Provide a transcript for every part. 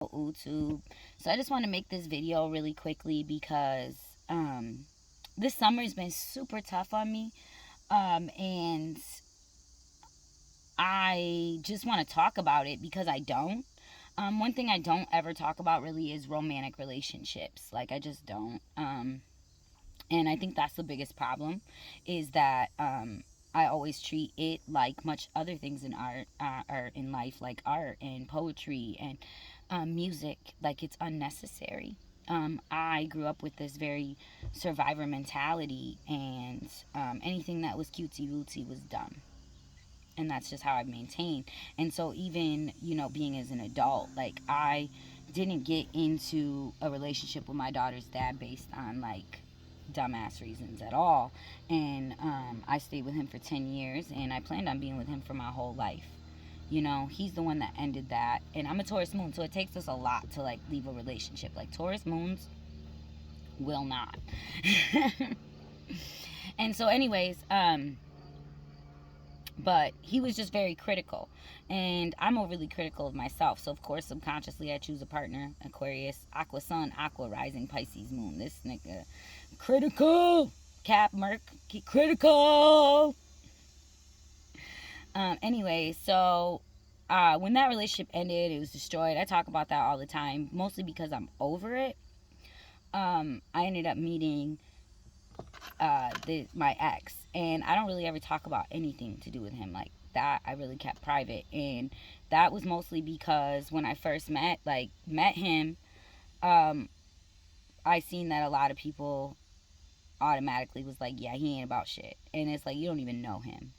YouTube. So I just want to make this video really quickly because this summer has been super tough on me. And I just want to talk about it because I don't. One thing I don't ever talk about really is romantic relationships. Like, I just don't. And I think that's the biggest problem is that I always treat it like much other things in art in life, like art and poetry and music, like it's unnecessary. I grew up with this very survivor mentality, and anything that was cutesy wootsy was dumb. And that's just how I've maintained. And so, even, being as an adult, like, I didn't get into a relationship with my daughter's dad based on, like, dumbass reasons at all. And I stayed with him for 10 years, and I planned on being with him for my whole life. He's the one that ended that. And I'm a Taurus moon, so it takes us a lot to, like, leave a relationship. Like, Taurus moons will not. And so, anyways, but he was just very critical, and I'm overly critical of myself. So of course, subconsciously, I choose a partner: Aquarius, Aqua Sun, Aqua Rising, Pisces Moon. This nigga critical. Cap Merc critical. Anyway, so when that relationship ended, it was destroyed. I talk about that all the time, mostly because I'm over it. I ended up meeting my ex, and I don't really ever talk about anything to do with him like that. I really kept private, and that was mostly because when I first met him, um, I seen that a lot of people automatically was like, yeah, he ain't about shit, and it's like, you don't even know him.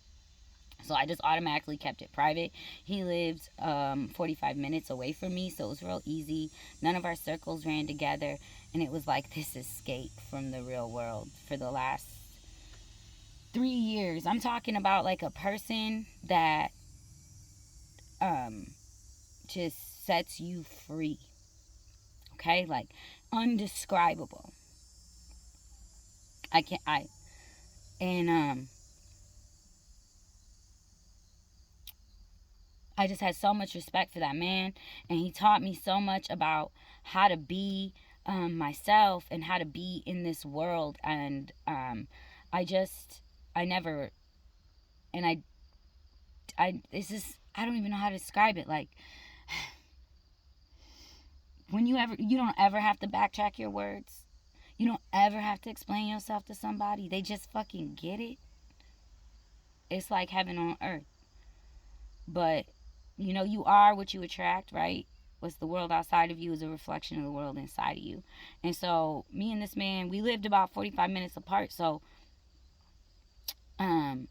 So I just automatically kept it private. He lived 45 minutes away from me, so it was real easy. None of our circles ran together, and it was like this escape from the real world for the last 3 years. I'm talking about like a person that um, just sets you free. Okay, like undescribable. I can't. I and I just had so much respect for that man, and he taught me so much about how to be myself and how to be in this world. And I just, I never, and this is, I don't even know how to describe it. Like, you don't ever have to backtrack your words. You don't ever have to explain yourself to somebody. They just fucking get it. It's like heaven on earth. But you are what you attract, right? What's the world outside of you is a reflection of the world inside of you. And so me and this man, we lived about 45 minutes apart. So um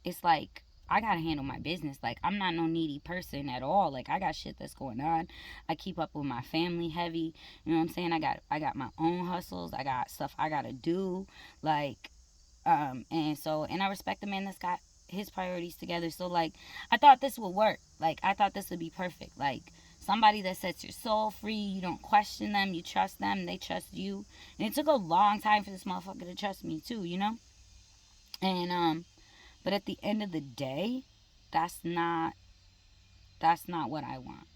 it's like, I gotta handle my business. Like, I'm not no needy person at all. Like, I got shit that's going on. I keep up with my family heavy. You know what I'm saying? I got my own hustles. I got stuff I gotta do. Like, and I respect the man that's got his priorities together. So like, I thought this would work. Like, I thought this would be perfect. Like, somebody that sets your soul free. You don't question them. You trust them. They trust you. And it took a long time for this motherfucker to trust me too. And but at the end of the day, that's not that's not what I want.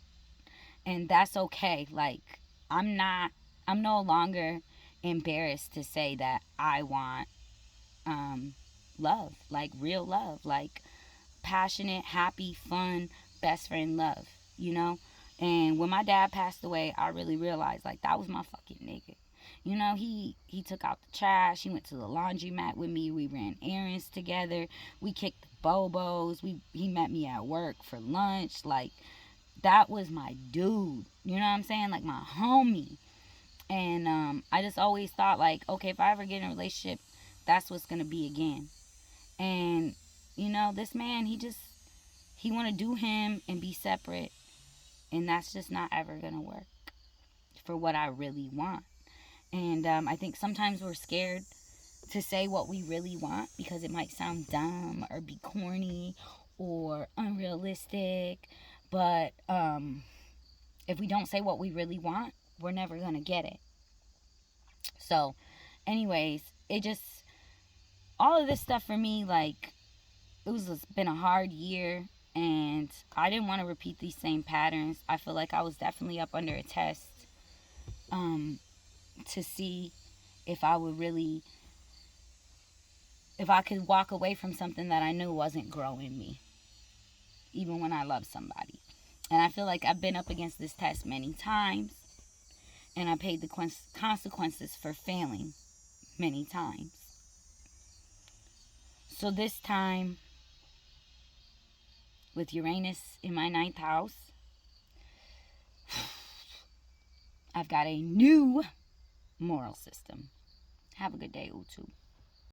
And that's okay. Like, I'm not I'm no longer embarrassed to say that I want um love, like real love, like passionate, happy, fun, best friend love, you know? And when my dad passed away, I really realized, like, that was my fucking nigga. He took out the trash. He went to the laundromat with me. We ran errands together. We kicked the bobos. He met me at work for lunch. Like, that was my dude. You know what I'm saying? Like, my homie. And I just always thought, like, okay, if I ever get in a relationship, that's what's gonna be again. And this man, he want to do him and be separate, and that's just not ever gonna work for what I really want. And I think sometimes we're scared to say what we really want because it might sound dumb or be corny or unrealistic. But if we don't say what we really want, we're never gonna get it. So, anyways, it just, all of this stuff for me, like, it's been a hard year. And I didn't want to repeat these same patterns. I feel like I was definitely up under a test, to see if I would really, if I could walk away from something that I knew wasn't growing me, even when I love somebody. And I feel like I've been up against this test many times, and I paid the consequences for failing many times. So this time, with Uranus in my ninth house, I've got a new moral system. Have a good day, Utu.